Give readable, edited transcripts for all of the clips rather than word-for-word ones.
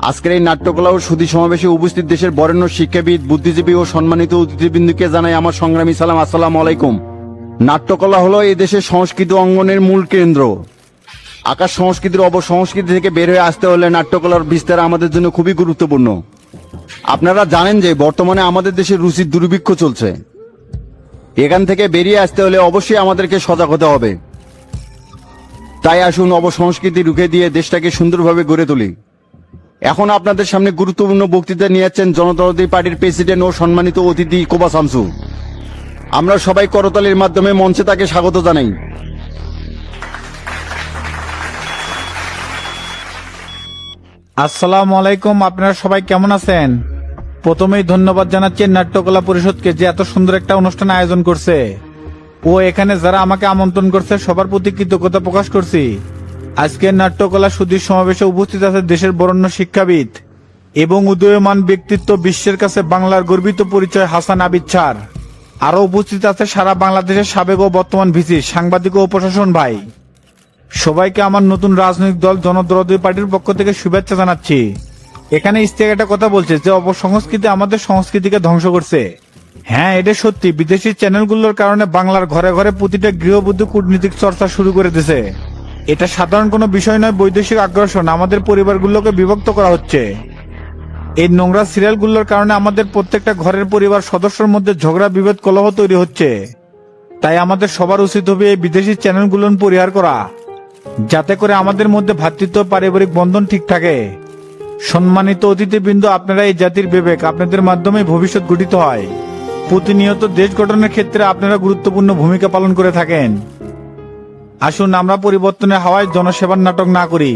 আজকের এই নাট্যকলা ও সুধী সমাবেশে উপস্থিত দেশের বরেণ্য শিক্ষাবিদ, বুদ্ধিজীবী ও সম্মানিত অতিথিবৃন্দকে জানাই আমার সংগ্রামী সালাম। আসসালামু আলাইকুম। নাট্যকলা হলো এই দেশের সংস্কৃতি অঙ্গনের মূল কেন্দ্র। আকাশ সংস্কৃতির অবসংস্কৃতি থেকে বের হয়ে আসতে হলে নাট্যকলার বিস্তার আমাদের জন্য খুবই গুরুত্বপূর্ণ। আপনারা জানেন যে বর্তমানে আমাদের দেশে রুচির দুর্ভিক্ষ চলছে। এখান থেকে বেরিয়ে আসতে হলে অবশ্যই আমাদেরকে সজাগ হতে হবে। তাই আসুন অবসংস্কৃতি রুখে দিয়ে দেশটাকে সুন্দরভাবে গড়ে তুলি। এখন আপনাদের সামনে গুরুত্বপূর্ণ বক্তৃতা নিয়ে যাচ্ছেন জনতাবাদী পার্টির প্রেসিডেন্ট ও সম্মানিত অতিথি কোবা শামসু। আমরা সবাই করতালির মাধ্যমে মঞ্চে তাকে স্বাগত জানাই। আসসালামু আলাইকুম। আপনারা সবাই কেমন আছেন? প্রথমেই ধন্যবাদ জানাচ্ছি নাট্যকলা পরিষদকে যে এত সুন্দর একটা অনুষ্ঠান আয়োজন করছে ও এখানে যারা আমাকে আমন্ত্রণ করছে সবার প্রতি কৃতজ্ঞতা প্রকাশ করছি। আজকের নাট্যকলা সুধী সমাবেশে উপস্থিত আছে দেশের বরেণ্য শিক্ষাবিদ এবং উদীয়মান ব্যক্তিত্ব, বিশ্বের কাছে বাংলার গর্বিত পরিচয় হাসান আবিদ স্যার। আরো উপস্থিত আছে সারা বাংলাদেশের সাবেক ও বর্তমান ভিসি, সাংবাদিক ও প্রশাসন ভাই। সবাইকে আমার নতুন রাজনৈতিক দল জনতাবাদী পার্টির পক্ষ থেকে শুভেচ্ছা জানাচ্ছি। এখানে ইস্তেক একটা কথা বলছে যে অপসংস্কৃতি আমাদের সংস্কৃতিকে ধ্বংস করছে। হ্যাঁ, এটা সত্যি। বিদেশি চ্যানেলগুলোর কারণে বাংলার ঘরে ঘরে প্রতিটা গৃহবধূ কূটনীতিক চর্চা শুরু করে দিয়েছে। এটা সাধারণ কোনো বিষয় নয়, বৈদেশিক আগ্রাসন। আমাদের পরিবারগুলোকে বিভক্ত করা হচ্ছে। এই নোংরা সিরিয়ালগুলোর কারণে আমাদের প্রত্যেকটা ঘরের পরিবার সদস্যের মধ্যে ঝগড়া, বিভেদ, কলহ তৈরি হচ্ছে। তাই আমাদের সবার উচিত হবে এই বিদেশি চ্যানেলগুলো পরিহার করা, যাতে করে আমাদের মধ্যে ভ্রাতৃত্ব, পারিবারিক বন্ধন ঠিক থাকে। সম্মানিত অতিথিবৃন্দ, আপনারা এই জাতির বিবেক, আপনাদের মাধ্যমে ভবিষ্যৎ গঠিত হয়। প্রতিনিয়ত দেশ গঠনের ক্ষেত্রে আপনারা গুরুত্বপূর্ণ ভূমিকা পালন করে থাকেন। আসুন আমরা পরিবর্তনের হাওয়ায় জনসেবার নাটক না করি।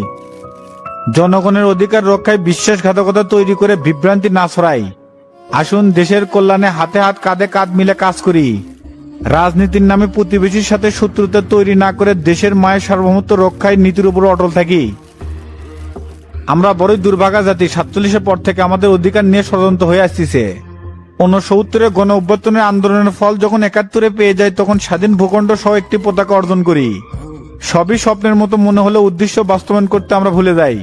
জনগণের অধিকার রক্ষায় বিশ্বাসঘাতকতা তৈরি করে বিভ্রান্তি না ছড়াই। আসুন দেশের কল্যাণে হাতে হাত কাঁধে কাঁধ মিলে কাজ করি। রাজনীতির নামে প্রতিবেশীর সাথে শত্রুতা তৈরি না করে দেশের মায়ের সার্বভৌমত্ব রক্ষায় নীতির উপর অটল থাকি। আমরা বড়ই দুর্ভাগা জাতি। 47-এর পর থেকে আমাদের অধিকার নিয়ে ষড়যন্ত্র হয়ে আসছে। 69-এ গণ অভ্যুত্থানের আন্দোলনের ফল যখন 71-এ পেয়ে যায়, তখন স্বাধীন ভূখণ্ড সহ একটি পতাকা অর্জন করি। সবই স্বপ্নের মতো মনে হলে উদ্দেশ্য বাস্তবায়ন করতে আমরা ভুলে যাই।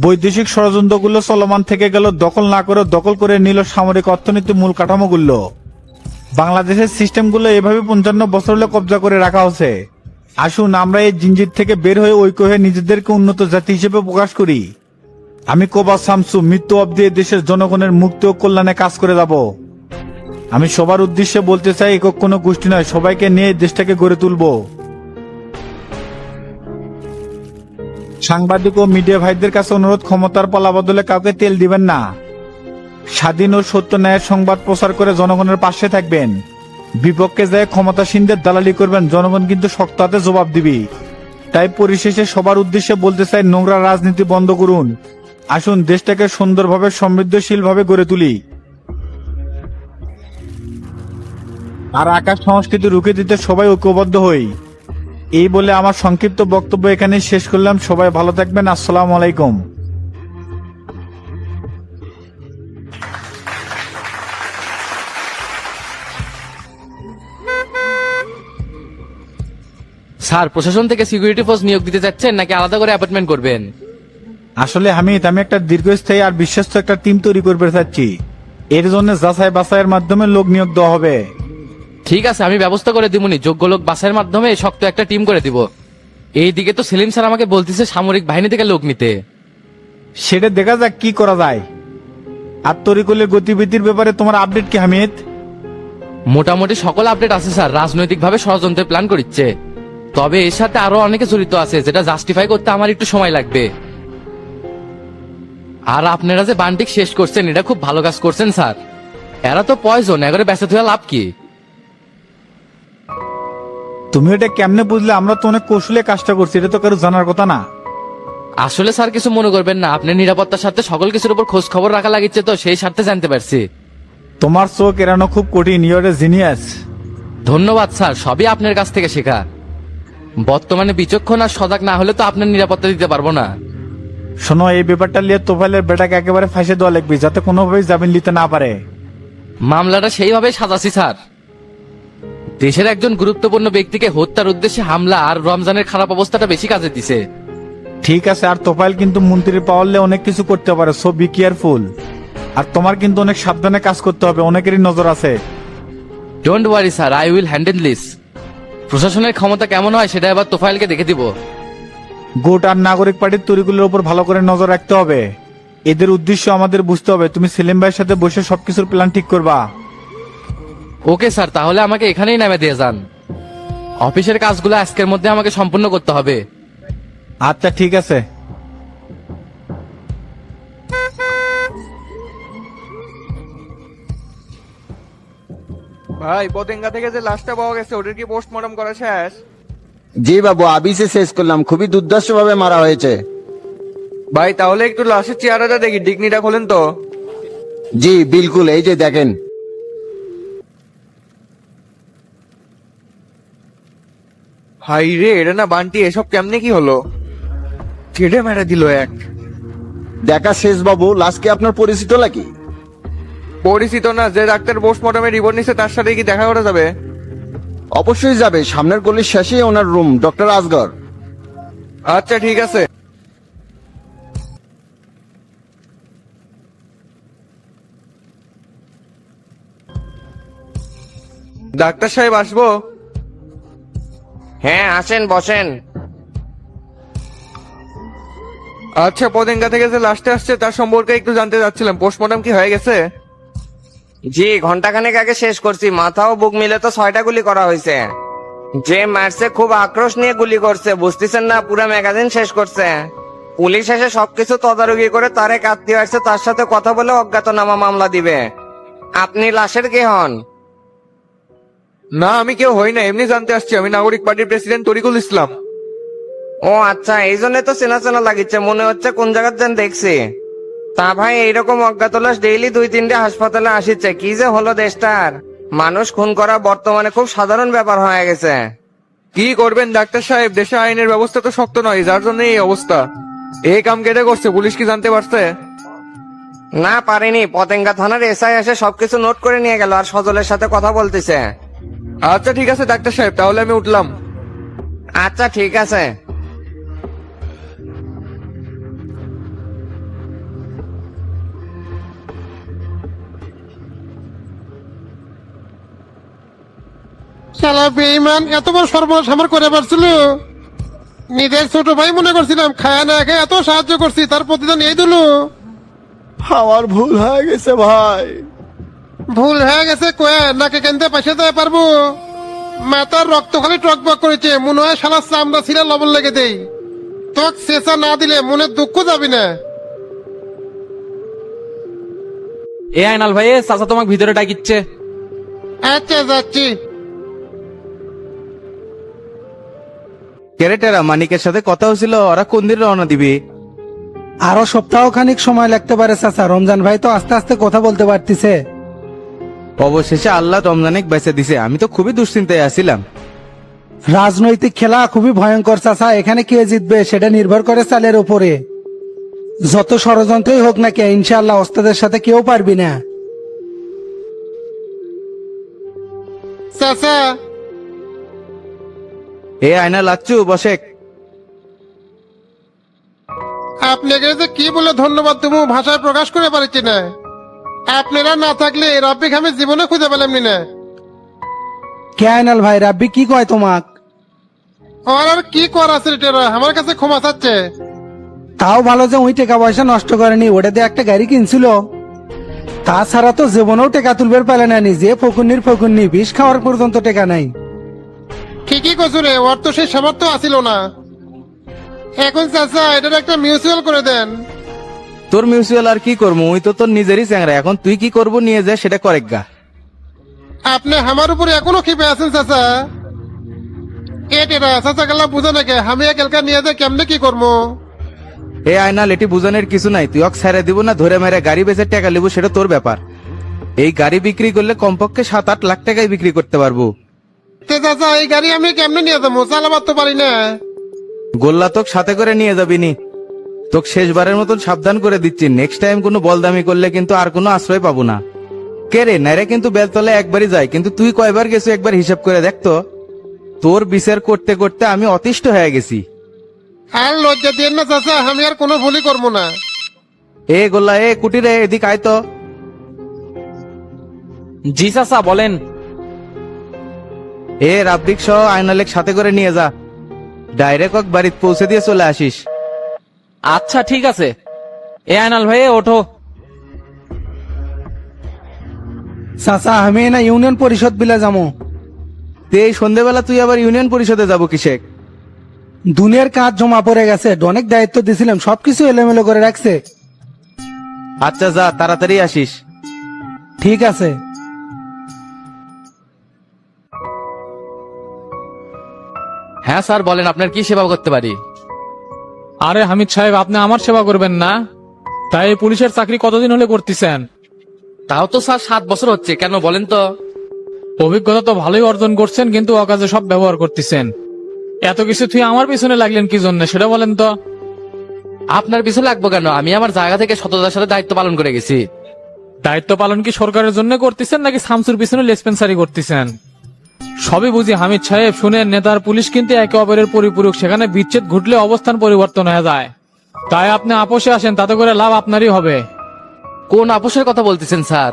বৈদেশিক ষড়যন্ত্রগুলো চলমান থেকে গেল, দখল না করে দখল করে নিল সামরিক অর্থনীতির মূল কাঠামোগুলো। বাংলাদেশের সিস্টেমগুলো এভাবে 55 বছর হলে কব্জা করে রাখা হচ্ছে। আসুন আমরা এই জিঞ্জির থেকে বের হয়ে ঐক্য হয়ে নিজেদেরকে উন্নত জাতি হিসেবে প্রকাশ করি। আমি কোবা শামসু মৃত্যু অব্দি দেশের জনগণের মুক্তি ও কল্যাণে কাজ করে যাব। আমি সবার উদ্দেশ্যে বলতে চাই, একক কোনো গোষ্ঠী নয়, সবাইকে নিয়ে দেশটাকে গড়ে তুলব। সাংবাদিক ও মিডিয়া ভাইদের কাছে অনুরোধ, ক্ষমতার পালা বদলে কাউকে তেল দিবেন না। স্বাধীন ও সত্য ন্যায়ের সংবাদ প্রচার করে জনগণের পাশে থাকবেন। বিপক্ষে যায় ক্ষমতাসীনদের দালালি করবেন, জনগণ কিন্তু শক্ত হাতে জবাব দিবি। তাই পরিশেষে সবার উদ্দেশ্যে বলতে চাই, নোংরা রাজনীতি বন্ধ করুন। আসুন দেশটাকে সুন্দরভাবে, সমৃদ্ধশীলভাবে গড়ে তুলি। আর আকাশ সংস্কৃতি রুখে দিতে সবাই ঐক্যবদ্ধ হই। এই বলে আমার সংক্ষিপ্ত বক্তব্য এখানে শেষ করলাম। সবাই ভালো থাকবেন। আসসালামু আলাইকুম। স্যার, প্রশাসন থেকে সিকিউরিটি ফোর্স নিয়োগ দিতে যাচ্ছেন নাকি আলাদা করে অ্যাপয়েন্টমেন্ট করবেন? আসলে আমি একটা দীর্ঘস্থায়ী আর বিশ্বস্ত একটা টিম তৈরি করতে চাচ্ছি। এর জন্য যাচাই বাছাইয়ের মাধ্যমে লোক নিয়োগ দেওয়া হবে। ঠিক আছে, আমি ব্যবস্থা করে দিবনি। যোগ্য লোক বাছাইয়ের মাধ্যমে শক্ত একটা টিম করে দিব। এইদিকে তো সেলিম স্যার আমাকে বলতেছে সামরিক বাহিনী থেকে লোক নিতে। সেটা দেখা যাক কি করা যায়। আর তরিকুলের গতিবিধির ব্যাপারে তোমার আপডেট কি হামিদ? মোটামুটি সকল আপডেট আছে স্যার। রাজনৈতিকভাবে ষড়যন্ত্রের প্ল্যান করছে, তবে এর সাথে আরো অনেকে জড়িত আছে, যেটা জাস্টিফাই করতে আমার একটু সময় লাগবে। আর আপনারা যে বান্টিক শেষ করছেন, এটা খুব ভালো কাজ করছেন স্যার। এরা তো পয়জন, এগারে বেঁচে থাকা লাভ কি? তুমি এটা কেমনে বুঝলে? আমরা তো অনেক কৌশলে কাজটা করছি, এটা তো কারো জানার কথা না। আসলে স্যার কিছু মনে করবেন না, আপনার নিরাপত্তার সাথে সকল কিছুর উপর খোঁজ খবর রাখা লাগিচ্ছে, তো সেই স্বার্থে জানতে পারছি। তোমার চোখ এড়ানো খুব কঠিন। Your a genius. ধন্যবাদ স্যার, সবই আপনার কাছ থেকে শেখা। বর্তমানে বিচক্ষণ আর সজাগ না হলে তো আপনার নিরাপত্তা দিতে পারবো না। শোনো, এই ব্যাপারটা নিয়ে তোফাইলের বেটাকে একেবারে ফাঁসে দেওয়া লাগবে, যাতে কোনোভাবেই জামিন নিতে না পারে। মামলাটা সেইভাবে সাজাছি স্যার। দেশের একজন গুরুত্বপূর্ণ ব্যক্তিকে হত্যার উদ্দেশ্যে হামলা আর রমজানের খারাপ অবস্থাটা বেশি কাজে দিছে। ঠিক আছে, আর তোফাইল কিন্তু মন্ত্রীর পাওয়ারলে অনেক কিছু করতে পারে, সো বি কেয়ারফুল। আর তোমার কিন্তু অনেক সাবধানে কাজ করতে হবে, অনেকেরই নজর আছে। Don't worry sir, I will handle this. প্রশাসনের ক্ষমতা কেমন হয় সেটা এবার তোফাইলকে দেখে দিব। গোট আর নাগরিক পার্টির তরিগুলোর উপর ভালো করে নজর রাখতে হবে। এদের উদ্দেশ্য আমাদের বুঝতে হবে। তুমি সেলিম ভাইয়ের সাথে বসে সবকিছুর প্ল্যান ঠিক করবা। ওকে স্যার, তাহলে আমাকে এখানেই নামে দিয়ে যান। অফিসের কাজগুলো আজকের মধ্যে আমাকে সম্পূর্ণ করতে হবে। আচ্ছা ঠিক আছে। ভাই পতেঙ্গা থেকে যে লাশটা পাওয়া গেছে ওটার কি পোস্টমর্টম করা শেষ? জি বাবু, আবিসে শেষ করলাম, খুবই দুর্দর্শ ভাবে মারা হয়েছে। ভাই তাহলে একটু লাশের চেহারাটা দেখি, ডিগনিটা খোলেন তো। জি বিলকুল, এই যে দেখেন। হাই রে, এটা না বান্টি, এসব কেমনে কি হলো? কেটে মেরে দিল এক। দেখা শেষ বাবু, লাশ কি আপনার পরিচিত নাকি? পরিচিত না, যে ডাক্তার পোস্টমর্টমের রিপোর্ট নিছে তার সাথে কি দেখা করা যাবে? অবশ্যই যাবে, সামনের গলির শেষেই ওনার রুম, ডক্টর আসগর। আচ্ছা ঠিক আছে। ডাক্তার সাহেব আসবো? হ্যাঁ আসেন বসেন। আচ্ছা, পতেঙ্গা থেকে যে লাশটা আসছে তার সম্পর্কে একটু জানতে চাচ্ছিলাম, পোস্টমর্টম কি হয়ে গেছে? জি ঘন্টাখানেক আগে শেষ করছি, মাথা ও বুক মিলে তো 6টা গুলি করা হয়েছে। যে মারছে খুব আক্রোশ নিয়ে গুলি করছে, বুঝতেছেন না, পুরো ম্যাগাজিন শেষ করছে। পুলিশ এসে সবকিছু তদারকি করে তারে কাটতে আসছে, তার সাথে কথা বলে অজ্ঞাতনামা মামলা দিবে। আপনি লাশের কে হন? না আমি কেউ হই না, এমনি জানতে আসছি। আমি নাগরিক পার্টির প্রেসিডেন্ট তরিকুল ইসলাম। ও আচ্ছা, এই জন্য তো চেনা চেনা লাগিচ্ছে, মনে হচ্ছে কোন জায়গার যেন দেখছি। তা ভাই এইরকম অজ্ঞাত লাশ ডেইলি 2-3টে হাসপাতালে আসিচ্ছে, কি যে হলো দেশটার। মানুষ খুন করা বর্তমানে খুব সাধারণ ব্যাপার হয়ে গেছে। কি করবেন ডাক্তার সাহেব, দেশে আইনের ব্যবস্থা তো শক্ত নয়, যার জন্য এই অবস্থা। এই কাম কেটে করছে, পুলিশ কি জানতে পারছে? না পারেনি, পতেঙ্গা থানার এসআই এসে সবকিছু নোট করে নিয়ে গেল আর সজলের সাথে কথা বলতেছে। আচ্ছা ঠিক আছে ডাক্তার সাহেব, তাহলে আমি উঠলাম। আচ্ছা ঠিক আছে। শালা বেঈমান, এত বড় সর্বনাশ আমার করে পারছিল। নিজের ছোট ভাই মনে করছিলাম, খায়া না খেয়ে এত সাহায্য করছি, তার প্রতিদান এই দিল। আমার ভুল হয়ে গেছে ভাই। ভুল হয়ে গেছে কয়ে নাকে কেনতে পাশে যেতে পারবো? মাথার রক্ত খালি টকবক করেছে, মনে হয় শালা চামড়া ছিঁড়ে লবণ লেগে দেই। তোক চেঁচা না দিলে মনের দুঃখ যাবি না। এ আইনাল ভাই, চাচা তোমাকে ভিতরে ডাকিচ্ছে। আচ্ছা যাচ্ছি। ক্যারেটেরা মানিকের সাথে কথা হয়েছিল, ওরা কোন দিন রওনা দিবে? আরো সপ্তাহ খানিক সময় লাগতে পারে চাচা, রমজান ভাই তো আস্তে আস্তে কথা বলতে পারতিছে। অবশেষে আল্লাহ রমজানিক বেঁচে দিছে, আমি তো খুবই দুশ্চিন্তায় আছিলাম। রাজনৈতিক খেলা খুবই ভয়ঙ্কর চাচা, এখানে কে জিতবে সেটা নির্ভর করে চালের উপরে। যত ষড়যন্ত্রই হোক না কে, ইনশাআল্লাহ ওস্তাদের সাথে কেউ পারবি না। চাচা এ আয়না লাচ্চু বসে। আপনাকে যে কি বলে ধন্যবাদ দেবো ভাষায় প্রকাশ করে পারছি না। আপনারা না থাকলে রব্বিক আমি জীবনে খুঁজে পেলাম না। কে আইনাল ভাই, রাব্বি কি কয় তোমাক? আর আর কি করা আছে রেটেরা, আমার কাছে ক্ষমা চাচ্ছে। তাও ভালো যে ওই টাকা পয়সা নষ্ট করেনি, ওটা দিয়ে একটা গাড়ি কিনছিল। তাছাড়া তো জীবনেও টাকা তুলবার পারে না, নিজে ফকুন্নির বিষ খাওয়ার পর্যন্ত টাকা নাই। ঠিকই কছু রে, ওর তো সেই সামর্থ্য আসিল না। এখন চাচা এটার একটা মিউচুয়াল করে দেন। তোর মিউচুয়াল আর কি করবো, ওই তো তোর নিজেরই চ্যাংরা, এখন তুই কি করবো নিয়ে যা সেটা করেক গা। আপনি আমার উপরে এখনো ক্ষেপে আছেন চাচা। এটেরা চাচা গেলা বুঝে নাকি আমি একালকা নিয়ে যা কেমনে কি করবো? এ আয়না লেটি বুঝানোর কিছু নাই, তুই অক ছেড়ে দিব না ধরে মেরে গাড়ি বেচে টাকা লিবো সেটা তোর ব্যাপার। এই গাড়ি বিক্রি করলে কমপক্ষে 7-8 লাখ টাকায় বিক্রি করতে পারবো। তে চাচা এই গাড়ি আমি কেমনে নিয়ে যাবো, চালাবার তো পারি না। গোল্লা তোক সাথে করে নিয়ে যাবি নি, তোকে শেষবারের মতন সাবধান করে দিচ্ছি, নেক্সট টাইম কোনো বলদামি করলে কিন্তু আর কোনো আশ্রয় পাবো না। কে রে নাইরে কিন্তু বেলতলে একবারই যায়, কিন্তু তুই কয়বার গেছো একবার হিসাব করে দেখতো। তোর বিচার করতে করতে আমি অতিষ্ঠ হয়ে গেছি। আর লজ্জা দিয়ে না চাচা, আমি আর কোনো ভুলই করবো না। এ গোল্লা, এ কুটিরে, এদিক আয় তো। জি চাচা বলেন। এ রাব্বিক সহ আয়নালেক সাথে করে নিয়ে যা, ডাইরেক্ট বাড়িতে পৌঁছে দিয়ে চলে আসিস। আচ্ছা ঠিক আছে। এ আয়নাল ভাই ওঠো। চাচা আমি না ইউনিয়ন পরিষদ বিলে যাবো। তে এই সন্ধ্যেবেলা তুই আবার ইউনিয়ন পরিষদে যাবো কিসেক? দুনিয়ার কাজ জমা পড়ে গেছে, অনেক দায়িত্ব দিছিলাম, সবকিছু এলোমেলো করে রাখছে। আচ্ছা যা, তাড়াতাড়ি আসিস। ঠিক আছে। হ্যাঁ স্যার বলেন, আপনার কি সেবা করতে পারি? আরে হামিদ সাহেব, আপনি আমার সেবা করবেন না? তাই এই পুলিশের চাকরি কতদিন হলে করতেছেন? তাও তো স্যার 7 বছর হচ্ছে, কেন বলেন তো? অভিজ্ঞতা তো ভালোই অর্জন করছেন, কিন্তু অকাজে সব ব্যবহার করতেছেন। এত কিছু তুই আমার পিছনে লাগলেন কি জন্য সেটা বলেন তো? আপনার পিছনে লাগবো কেন? আমি আমার জায়গা থেকে সততার সাথে দায়িত্ব পালন করে গেছি। দায়িত্ব পালন কি সরকারের জন্য করতেছেন নাকি শামসুর পিছনে লেসপেন্সারি করতেছেন? সবই বুঝি হামিদ সাহেব, শুনেন, নেতার পুলিশ কিন্তু একে অপরের পরিপূরক, সেখানে বিচ্ছেদ ঘটলে অবস্থান পরিবর্তন হয়ে যায়। তাই আপনি আপোষে আসেন, তাতে করে লাভ আপনারই হবে। কোন আপোষের কথা বলতেছেন স্যার?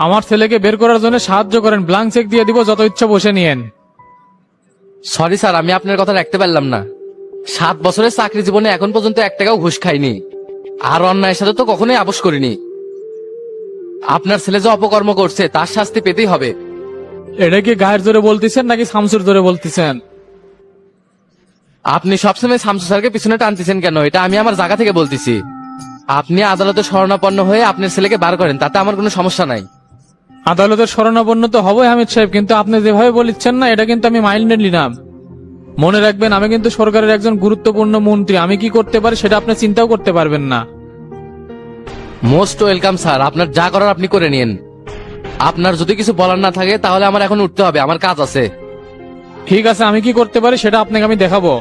আমার ছেলেকে বের করার জন্য সাহায্য করেন, ব্ল্যাঙ্ক চেক দিয়ে দিব, যত ইচ্ছা বসে নিয়েন। সরি স্যার, আমি আপনার কথা রাখতে পারলাম না। 7 বছরের চাকরি জীবনে এখন পর্যন্ত 1 টাকাও ঘুষ খাইনি, আর অন্যায়ের সাথে তো কখনোই আপোষ করিনি। আপনার ছেলে যে অপকর্ম করছে তার শাস্তি পেতেই হবে। এটা কি গায়ের জোরে বলতেছেন নাকি শামসুর জোরে বলতেছেন? আপনি সবসময় শামসু স্যারকে পিছনে টানতেছেন কেন? এটা আমি আমার জায়গা থেকে বলতেছি। আপনি আদালতে শরণাপন্ন হয়ে আপনার ছেলেকে বার করেন, তাতে আমার কোনো সমস্যা নাই। আদালতের শরণাপন্ন তো হবই হামিদ সাহেব, কিন্তু আপনি যেভাবে বলিচ্ছেন না, এটা কিন্তু আমি মাইন্ডে নিলাম। মনে রাখবেন, আমি কিন্তু সরকারের একজন গুরুত্বপূর্ণ মন্ত্রী, আমি কি করতে পারি সেটা আপনি চিন্তাও করতে পারবেন না। মোস্ট ওয়েলকাম স্যার, আপনার যা করার আপনি করে নিন। আপনার যদি কিছু বলার না থাকে তাহলে আমার এখন উঠতে হবে, আমার কাজ আছে। ঠিক আছে, আমি কি করতে পারি সেটা আপনাকে আমি দেখাবো।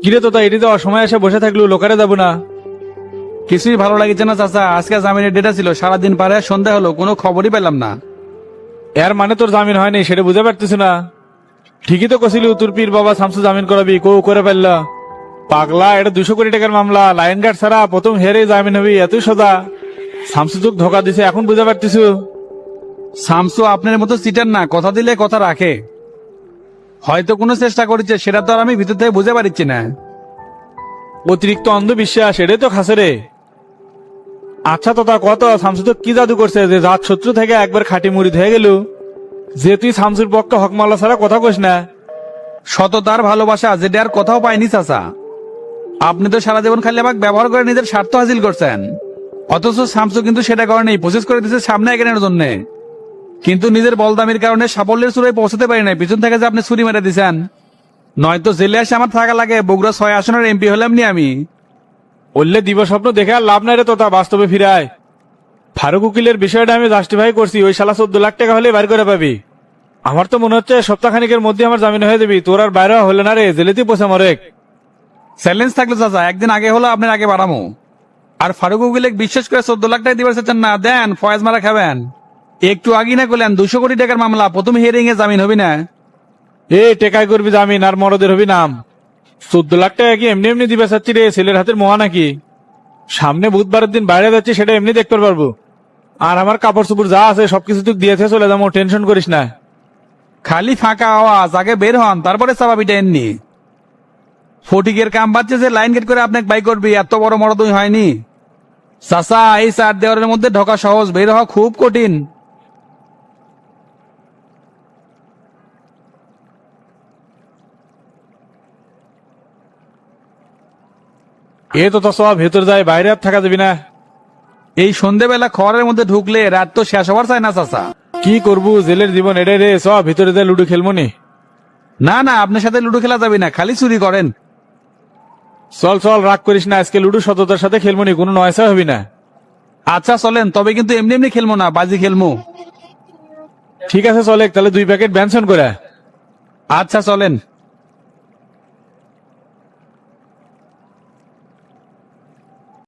কিরে তো তাই এটিতে অসময় এসে বসে থাকলো লোকারে যাবো না। কিছুই ভালো লাগছে না চাচা, আজকে জামিনের ডেটা ছিল, সারাদিন পারে সন্ধ্যা হলো, কোনো খবরই পেলাম না। এর মানে তোর জামিন হয়নি সেটা বুঝতে পারতেছি না। ঠিকই তো কছিলি তোর পীর বাবা শামসু জামিন করাবি, কো করে ফেললা। পাগলা, এটা 200 কোটি টাকার মামলা, লাইন গার্ড ছাড়া প্রথম হেরে জামিন হবি, এতই সোজা। শামসু তোকে ধোকা দিছে, এখন বুঝতে পারতিস। শামসু আপনার মতো সিটার না, কথা দিলে কথা রাখে। হয়তো কোনো চেষ্টা করেছে, সেটা তো আর আমি ভিতর থেকে বুঝতে পারছি না। অতিরিক্ত অন্ধবিশ্বাস, এটাই তো খাসে রে। আচ্ছা তো তা কত, শামসু তো কি জাদু করছে যে জাত শত্রু থেকে একবার খাঁটি মুড়ি হয়ে গেল? যে তুই শামসুর পক্ষে হকমাল্লা ছাড়া কথা কইস না। সততার ভালোবাসা, যেটা আর কোথাও পাইনি চাচা। আপনি তো সারা জীবন খালি আমাকে ব্যবহার করে নিজের স্বার্থ হাসিল করছেন, অথচ শামসু কিন্তু সেটা করেনি, প্রসেস করে দিচ্ছে সামনে এগেনের জন্য। কিন্তু নিজের বলদামির কারণে সাফল্যের চূড়ায় পৌঁছতে পারি নাই, পিছন থেকে যে আপনি ছুরি মেরে দিছেন। নয়তো জেলে আসে আমার থাকা লাগে, বগুড়া 6 আসনের এমপি হলাম নি আমি। বললে দিবা স্বপ্ন দেখে আর লাভ নাই রে তোতা, বাস্তবে ফিরায়। ফারুক উকিলের বিষয়টা আমি জাস্টিফাই করছি, ওই শালা 14 লাখ টাকা হলে বাইর করে পাবি। আমার তো মনে হচ্ছে সপ্তাহখানিকের মধ্যে আমার জামিন হয়ে যাবি, তোর আর বাইরে হলে না রে, জেলেতেই পোষা মরেক। চ্যালেঞ্জ থাকলো চাচা, একদিন আগে হলো আপনার আগে বাড়ামো। আর ফারুক উকিলে বিশ্বাস করে 14 লাখ টাকা দিবার চাচ্ছেন না, দেন ফয়েজ মারা খাবেন। একটু আগে না করলেন 200 কোটি টাকার মামলা, প্রথম হিয়ারিং এ জামিন হবি না। এ টেকাই করবি জামিন, আর মরদের হবি নাম। 14 লাখ টাকা কি এমনি এমনি দিবে চাচ্ছি রে, ছেলের হাতের মোয়া নাকি? সামনে বুধবারের দিন বাইরে যাচ্ছি, সেটা এমনি দেখতে পারবো। আর আমার কাপড় চোপড় যা আছে সবকিছু তুই দিয়েছে, চলে যাবো, টেনশন করিস না। খালি ফাঁকা আওয়াজ, আগে বের হন, তারপরে চাবাবিটা এননি। ফটিকের কাম বাচ্চা যে লাইন গেট করে আপনাকে বাই করবি, এত বড় মরদই হয়নি চাচা। এই 4 দেওয়ারের মধ্যে ঢোকা সহজ, বের হওয়া খুব কঠিন। এ তো তো সব ভেতর যায়, বাইরে আর থাকা যাবি না। এই সন্ধেবেলা খড়ের মধ্যে ঢুকলে রাত তো শেষ হবার চায় না চাচা। কি করবো, জেলের জীবন এটাই রে, সব ভিতরে যায় লুডো খেলবো নি। না না, আপনার সাথে লুডো খেলা যাবে না, খালি চুরি করেন। চল চল, রাগ করিস না, আজকে লুডো সততার সাথে খেলবো নি, কোনো নয়সা হবি না। আচ্ছা চলেন, তবে কিন্তু এমনি এমনি খেলবো না, বাজি খেলবো। ঠিক আছে চলে, তাহলে 2 প্যাকেট ব্যঞ্জন করে। আচ্ছা চলেন।